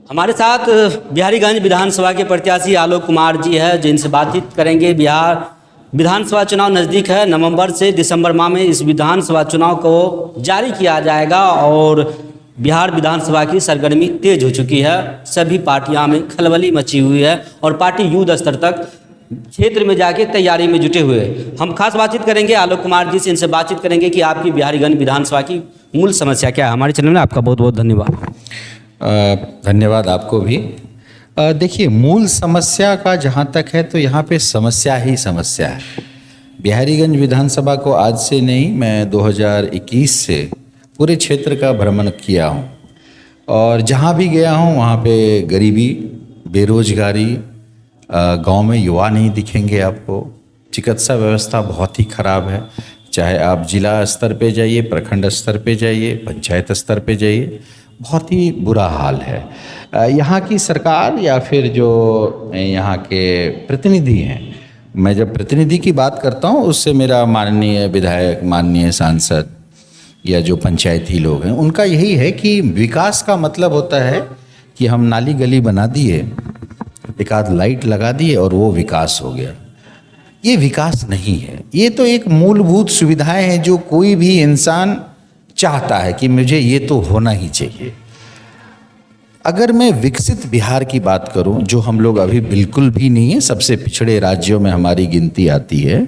हमारे साथ बिहारीगंज विधानसभा के प्रत्याशी आलोक कुमार जी है, जिनसे बातचीत करेंगे। बिहार विधानसभा चुनाव नज़दीक है। नवंबर से दिसंबर माह में इस विधानसभा चुनाव को जारी किया जाएगा और बिहार विधानसभा की सरगर्मी तेज हो चुकी है। सभी पार्टियां में खलबली मची हुई है और पार्टी युद्ध स्तर तक क्षेत्र में जाके तैयारी में जुटे हुए। हम खास बातचीत करेंगे आलोक कुमार जी से, इनसे बातचीत करेंगे कि आपकी बिहारीगंज विधानसभा की मूल समस्या क्या है। हमारे चैनल में आपका बहुत बहुत धन्यवाद। धन्यवाद आपको भी। देखिए, मूल समस्या का जहाँ तक है तो यहाँ पे समस्या ही समस्या है। बिहारीगंज विधानसभा को आज से नहीं, मैं 2021 से पूरे क्षेत्र का भ्रमण किया हूँ और जहाँ भी गया हूँ वहाँ पे गरीबी, बेरोजगारी, गांव में युवा नहीं दिखेंगे आपको। चिकित्सा व्यवस्था बहुत ही ख़राब है। चाहे आप जिला स्तर पे जाइए, प्रखंड स्तर पे जाइए, पंचायत स्तर पे जाइए, बहुत ही बुरा हाल है। यहाँ की सरकार या फिर जो यहाँ के प्रतिनिधि हैं, मैं जब प्रतिनिधि की बात करता हूँ उससे मेरा माननीय विधायक, माननीय सांसद या जो पंचायती लोग हैं, उनका यही है कि विकास का मतलब होता है कि हम नाली गली बना दिए, एक आध लाइट लगा दिए और वो विकास हो गया। ये विकास नहीं है। ये तो एक मूलभूत सुविधाएं हैं जो कोई भी इंसान चाहता है कि मुझे ये तो होना ही चाहिए। अगर मैं विकसित बिहार की बात करूं, जो हम लोग अभी बिल्कुल भी नहीं है, सबसे पिछड़े राज्यों में हमारी गिनती आती है,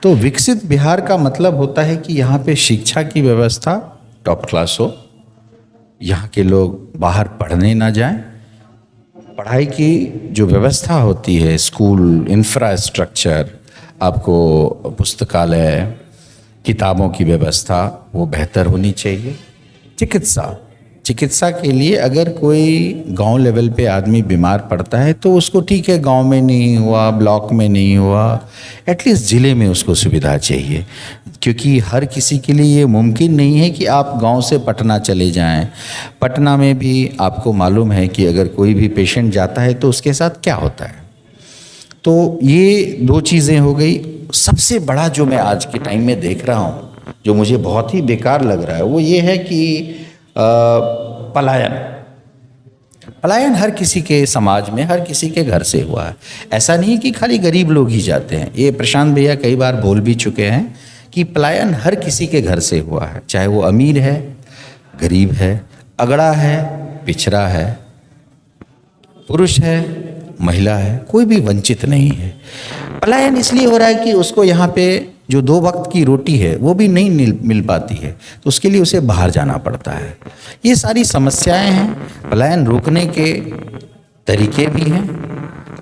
तो विकसित बिहार का मतलब होता है कि यहाँ पे शिक्षा की व्यवस्था टॉप क्लास हो, यहाँ के लोग बाहर पढ़ने ना जाएं, पढ़ाई की जो व्यवस्था होती है, स्कूल इंफ्रास्ट्रक्चर, आपको पुस्तकालय, किताबों की व्यवस्था वो बेहतर होनी चाहिए। चिकित्सा के लिए अगर कोई गांव लेवल पे आदमी बीमार पड़ता है तो उसको ठीक है, गांव में नहीं हुआ, ब्लॉक में नहीं हुआ, एटलीस्ट ज़िले में उसको सुविधा चाहिए, क्योंकि हर किसी के लिए ये मुमकिन नहीं है कि आप गांव से पटना चले जाएं। पटना में भी आपको मालूम है कि अगर कोई भी पेशेंट जाता है तो उसके साथ क्या होता है। तो ये दो चीज़ें हो गई। सबसे बड़ा जो मैं आज के टाइम में देख रहा हूँ, जो मुझे बहुत ही बेकार लग रहा है, वो ये है कि पलायन हर किसी के समाज में, हर किसी के घर से हुआ है। ऐसा नहीं कि खाली गरीब लोग ही जाते हैं। ये प्रशांत भैया कई बार बोल भी चुके हैं कि पलायन हर किसी के घर से हुआ है, चाहे वो अमीर है, गरीब है, अगड़ा है, पिछड़ा है, पुरुष है, महिला है, कोई भी वंचित नहीं है। पलायन इसलिए हो रहा है कि उसको यहाँ पे जो 2 वक्त की रोटी है वो भी नहीं मिल पाती है, तो उसके लिए उसे बाहर जाना पड़ता है। ये सारी समस्याएं हैं। पलायन रोकने के तरीके भी हैं।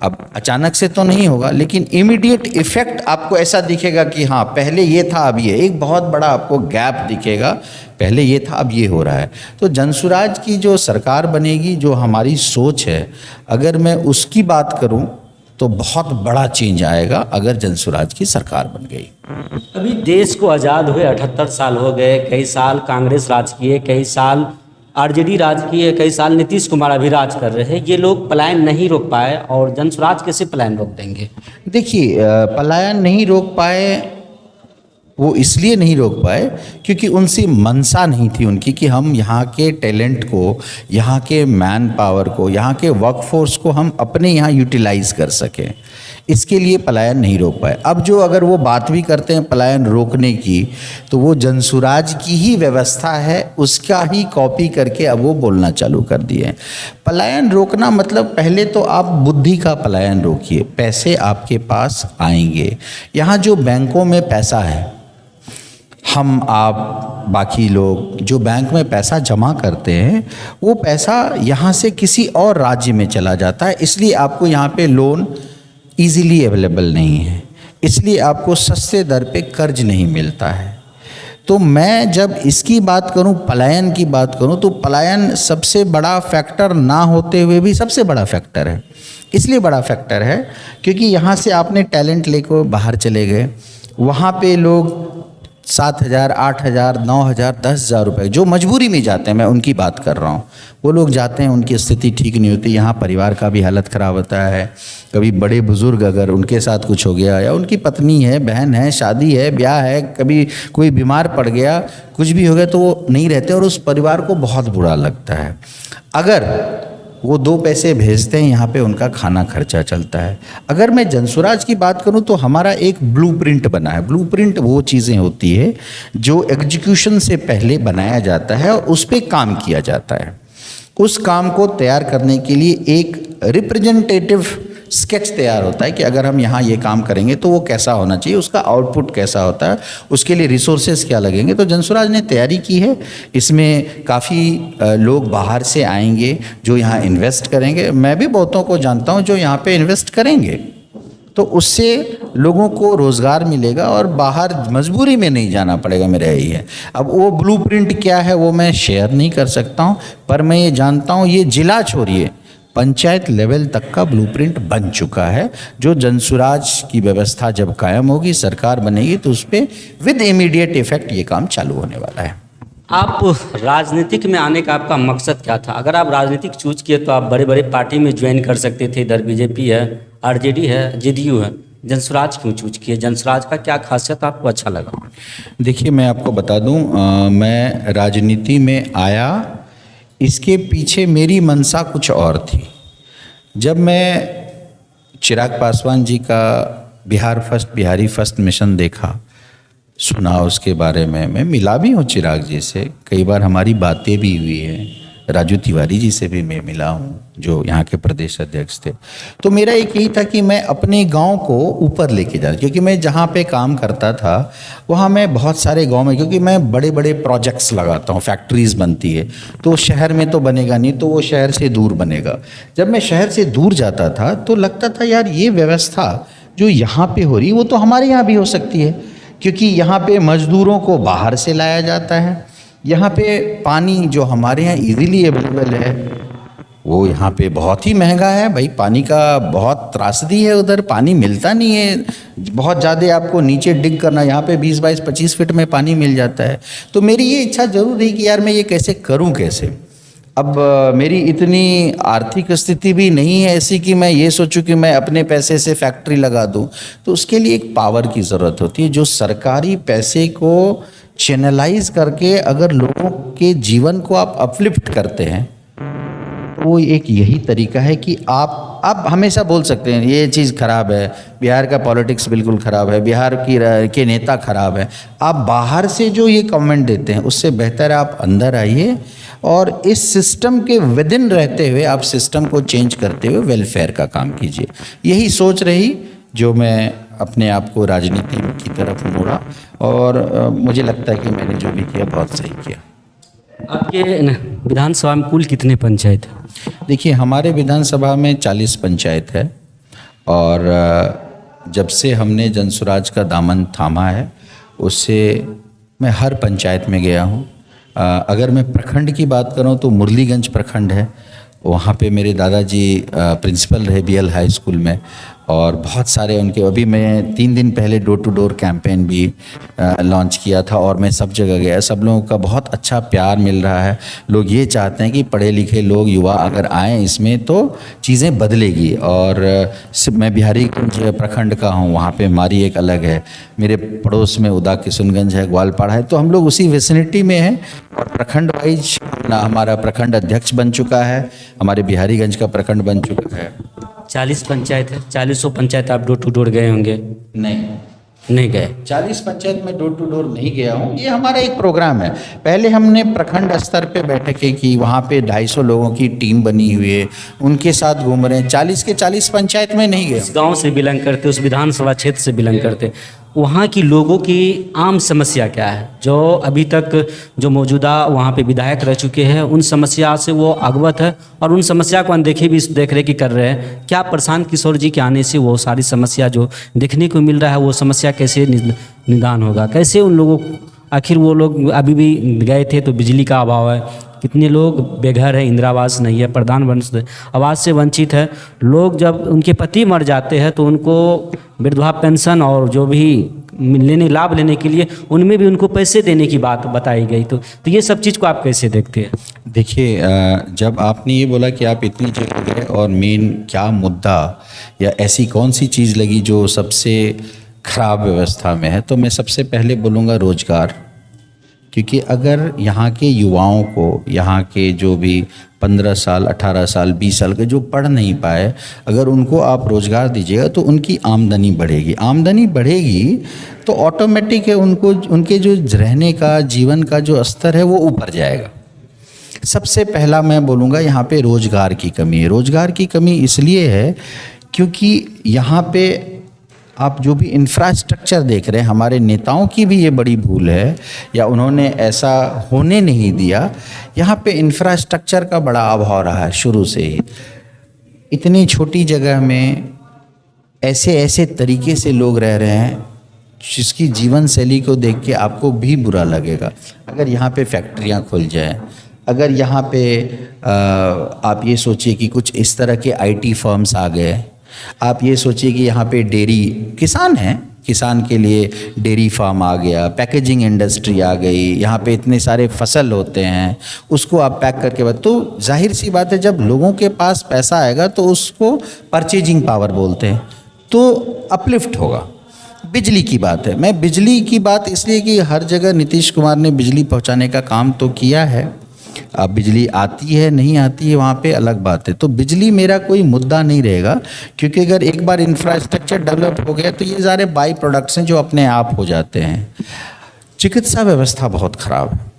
अब अचानक से तो नहीं होगा, लेकिन इमीडिएट इफेक्ट आपको ऐसा दिखेगा कि हाँ, पहले ये था अब ये, एक बहुत बड़ा आपको गैप दिखेगा। पहले ये था अब ये हो रहा है। तो जनसुराज की जो सरकार बनेगी, जो हमारी सोच है, अगर मैं उसकी बात करूं तो बहुत बड़ा चेंज आएगा अगर जनसुराज की सरकार बन गई। अभी देश को आज़ाद हुए 78 साल हो गए। कई साल कांग्रेस राज किए, कई साल आरजेडी राज किए, कई साल नीतीश कुमार अभी राज कर रहे हैं। ये लोग पलायन नहीं रोक पाए और जनसुराज कैसे पलायन रोक देंगे? देखिए, पलायन नहीं रोक पाए, वो इसलिए नहीं रोक पाए क्योंकि उनसे मंशा नहीं थी उनकी कि हम यहाँ के टैलेंट को, यहाँ के मैन पावर को, यहाँ के वर्कफोर्स को हम अपने यहाँ यूटिलाइज कर सकें। इसके लिए पलायन नहीं रोक पाए। अब जो अगर वो बात भी करते हैं पलायन रोकने की, तो वो जनसुराज की ही व्यवस्था है, उसका ही कॉपी करके अब वो बोलना चालू कर दिए। पलायन रोकना मतलब पहले तो आप बुद्धि का पलायन रोकिए, पैसे आपके पास आएंगे। यहाँ जो बैंकों में पैसा है, हम आप बाकी लोग जो बैंक में पैसा जमा करते हैं, वो पैसा यहाँ से किसी और राज्य में चला जाता है। इसलिए आपको यहाँ पे लोन इजीली अवेलेबल नहीं है, इसलिए आपको सस्ते दर पे कर्ज नहीं मिलता है। तो मैं जब इसकी बात करूं, पलायन की बात करूं, तो पलायन सबसे बड़ा फैक्टर ना होते हुए भी सबसे बड़ा फैक्टर है। इसलिए बड़ा फैक्टर है क्योंकि यहाँ से आपने टैलेंट लेकर बाहर चले गए, वहाँ पे लोग 7,000, 8,000, 9,000, 10,000 रुपये जो मजबूरी में जाते हैं, मैं उनकी बात कर रहा हूँ, वो लोग जाते हैं, उनकी स्थिति ठीक नहीं होती, यहाँ परिवार का भी हालत ख़राब होता है। कभी बड़े बुज़ुर्ग अगर उनके साथ कुछ हो गया, या उनकी पत्नी है, बहन है, शादी है, ब्याह है, कभी कोई बीमार पड़ गया, कुछ भी हो गया, तो वो नहीं रहते और उस परिवार को बहुत बुरा लगता है। अगर वो 2 पैसे भेजते हैं, यहाँ पे उनका खाना खर्चा चलता है। अगर मैं जनसुराज की बात करूँ तो हमारा एक ब्लूप्रिंट बना है। ब्लूप्रिंट वो चीज़ें होती है जो एग्जीक्यूशन से पहले बनाया जाता है और उस पर काम किया जाता है। उस काम को तैयार करने के लिए एक रिप्रेजेंटेटिव स्केच तैयार होता है कि अगर हम यहाँ ये काम करेंगे तो वो कैसा होना चाहिए, उसका आउटपुट कैसा होता है, उसके लिए रिसोर्सेज क्या लगेंगे। तो जनसुराज ने तैयारी की है। इसमें काफ़ी लोग बाहर से आएंगे जो यहाँ इन्वेस्ट करेंगे। मैं भी बहुतों को जानता हूँ जो यहाँ पे इन्वेस्ट करेंगे, तो उससे लोगों को रोज़गार मिलेगा और बाहर मजबूरी में नहीं जाना पड़ेगा। मेरा यही है। अब वो ब्लूप्रिंट क्या है वो मैं शेयर नहीं कर सकता हूँ, पर मैं ये जानता हूँ ये जिला छोड़िए पंचायत लेवल तक का ब्लूप्रिंट बन चुका है। जो जनसुराज की व्यवस्था जब कायम होगी, सरकार बनेगी, तो उस पर विद इमीडिएट इफेक्ट ये काम चालू होने वाला है। आप राजनीतिक में आने का आपका मकसद क्या था? अगर आप राजनीतिक चूज किए तो आप बड़े बड़े पार्टी में ज्वाइन कर सकते थे। इधर बीजेपी है, आरजेडी है, जेडीयू है। जनसुराज क्यों चूज किए? जनसुराज का क्या खासियत आपको अच्छा लगा? देखिए, मैं आपको बता दूं, मैं राजनीति में आया, इसके पीछे मेरी मंशा कुछ और थी। जब मैं चिराग पासवान जी का बिहारी फर्स्ट मिशन देखा, सुना उसके बारे में, मैं मिला भी हूँ चिराग जी से, कई बार हमारी बातें भी हुई हैं। राजू तिवारी जी से भी मैं मिला हूँ जो यहाँ के प्रदेश अध्यक्ष थे। तो मेरा एक यही था कि मैं अपने गांव को ऊपर लेके जाऊँ, क्योंकि मैं जहाँ पे काम करता था वहाँ मैं बहुत सारे गांव में, क्योंकि मैं बड़े बड़े प्रोजेक्ट्स लगाता हूँ, फैक्ट्रीज़ बनती है, तो शहर में तो बनेगा नहीं, तो वो शहर से दूर बनेगा। जब मैं शहर से दूर जाता था तो लगता था यार ये व्यवस्था जो यहाँ पे हो रही वो तो हमारे यहाँ भी हो सकती है, क्योंकि यहाँ पे मजदूरों को बाहर से लाया जाता है। यहाँ पे पानी जो हमारे यहाँ इजीली अवेलेबल है वो यहाँ पे बहुत ही महंगा है। भाई पानी का बहुत त्रासदी है, उधर पानी मिलता नहीं है, बहुत ज़्यादा आपको नीचे डिग करना, यहाँ पे 20-22-25 फीट में पानी मिल जाता है। तो मेरी ये इच्छा ज़रूर रही कि यार मैं ये कैसे करूँ कैसे। अब मेरी इतनी आर्थिक स्थिति भी नहीं है ऐसी कि मैं ये सोचूं कि मैं अपने पैसे से फैक्ट्री लगा दूं। तो उसके लिए एक पावर की ज़रूरत होती है, जो सरकारी पैसे को चैनलाइज करके अगर लोगों के जीवन को आप अपलिफ्ट करते हैं, तो वो एक यही तरीका है कि आप हमेशा बोल सकते हैं ये चीज़ खराब है, बिहार का पॉलिटिक्स बिल्कुल ख़राब है, बिहार के नेता खराब है। आप बाहर से जो ये कमेंट देते हैं उससे बेहतर आप अंदर आइए और इस सिस्टम के विद इन रहते हुए आप सिस्टम को चेंज करते हुए वेलफेयर का काम कीजिए। यही सोच रही जो मैं अपने आप को राजनीति की तरफ मोड़ा, और मुझे लगता है कि मैंने जो भी किया बहुत सही किया। आपके विधानसभा में कुल कितने पंचायत हैं? देखिए, हमारे विधानसभा में 40 पंचायत है, और जब से हमने जनसुराज का दामन थामा है उससे मैं हर पंचायत में गया हूँ। अगर मैं प्रखंड की बात करूँ तो मुरलीगंज प्रखंड है, वहाँ पे मेरे दादाजी प्रिंसिपल रहे बीएल हाई स्कूल में, और बहुत सारे उनके, अभी मैं 3 दिन पहले डोर टू डोर कैंपेन भी लॉन्च किया था, और मैं सब जगह गया। सब लोगों का बहुत अच्छा प्यार मिल रहा है। लोग ये चाहते हैं कि पढ़े लिखे लोग, युवा अगर आएँ इसमें तो चीज़ें बदलेगी। और मैं बिहारीगंज प्रखंड का हूँ, वहाँ पे हमारी एक अलग है, मेरे पड़ोस में उदा किशुनगंज है, ग्वालपाड़ा है, तो हम लोग उसी विसिनिटी में हैं। और प्रखंड वाइज हमारा प्रखंड अध्यक्ष बन चुका है, हमारे बिहारीगंज का प्रखंड बन चुका है। 40 पंचायत है, 40 पंचायत आप डोर टू डोर गए होंगे? नहीं गए। 40 पंचायत में डोर टू डोर नहीं गया हूँ। ये हमारा एक प्रोग्राम है। पहले हमने प्रखंड स्तर पे बैठकें की, वहाँ पे 250 लोगों की टीम बनी हुई है, उनके साथ घूम रहे हैं। 40 के 40 पंचायत में नहीं गए। उस गांव से बिलोंग करते, उस विधानसभा क्षेत्र से बिलोंग करते, वहाँ की लोगों की आम समस्या क्या है? जो अभी तक जो मौजूदा वहाँ पे विधायक रह चुके हैं उन समस्या से वो अवगत है और उन समस्या को अनदेखी भी देख रेख कर रहे हैं। क्या प्रशांत किशोर जी के आने से वो सारी समस्या जो देखने को मिल रहा है वो समस्या कैसे निदान होगा? कैसे उन लोगों, आखिर वो लोग अभी भी गए थे तो बिजली का अभाव है, कितने लोग बेघर है, इंदिरा आवास नहीं है, प्रधानमंत्री आवास से वंचित है। लोग जब उनके पति मर जाते हैं तो उनको विधवा पेंशन और जो भी लाभ लेने के लिए उनमें भी उनको पैसे देने की बात बताई गई। तो ये सब चीज़ को आप कैसे देखते हैं? देखिए, जब आपने ये बोला कि आप इतनी जगह गए और मेन क्या मुद्दा या ऐसी कौन सी चीज़ लगी जो सबसे खराब व्यवस्था में है, तो मैं सबसे पहले बोलूँगा रोजगार। क्योंकि अगर यहाँ के युवाओं को, यहाँ के जो भी 15 साल 18 साल 20 साल के जो पढ़ नहीं पाए, अगर उनको आप रोज़गार दीजिएगा तो उनकी आमदनी बढ़ेगी। आमदनी बढ़ेगी तो ऑटोमेटिक है उनको, उनके जो रहने का, जीवन का जो स्तर है वो ऊपर जाएगा। सबसे पहला मैं बोलूँगा यहाँ पे रोज़गार की कमी है। रोज़गार की कमी इसलिए है क्योंकि यहाँ पे आप जो भी इंफ्रास्ट्रक्चर देख रहे हैं, हमारे नेताओं की भी ये बड़ी भूल है, या उन्होंने ऐसा होने नहीं दिया। यहाँ पे इंफ्रास्ट्रक्चर का बड़ा अभाव रहा है शुरू से ही। इतनी छोटी जगह में ऐसे ऐसे तरीके से लोग रह रहे हैं जिसकी जीवन शैली को देख के आपको भी बुरा लगेगा। अगर यहाँ पे फैक्ट्रियाँ खुल जाएं, अगर यहाँ पे आप ये सोचिए कि कुछ इस तरह के IT फर्म्स आ गए, आप ये सोचिए कि यहाँ पे डेयरी, किसान हैं, किसान के लिए डेयरी फार्म आ गया, पैकेजिंग इंडस्ट्री आ गई, यहाँ पे इतने सारे फसल होते हैं, उसको आप पैक करके तो जाहिर सी बात है जब लोगों के पास पैसा आएगा तो उसको परचेजिंग पावर बोलते हैं, तो अपलिफ्ट होगा। बिजली की बात है, मैं बिजली की बात इसलिए कि हर जगह नीतीश कुमार ने बिजली पहुँचाने का काम तो किया है। अब बिजली आती है नहीं आती है वहाँ पे अलग बात है। तो बिजली मेरा कोई मुद्दा नहीं रहेगा, क्योंकि अगर एक बार इंफ्रास्ट्रक्चर डेवलप हो गया तो ये सारे बाई प्रोडक्ट्स हैं जो अपने आप हो जाते हैं। चिकित्सा व्यवस्था बहुत ख़राब है।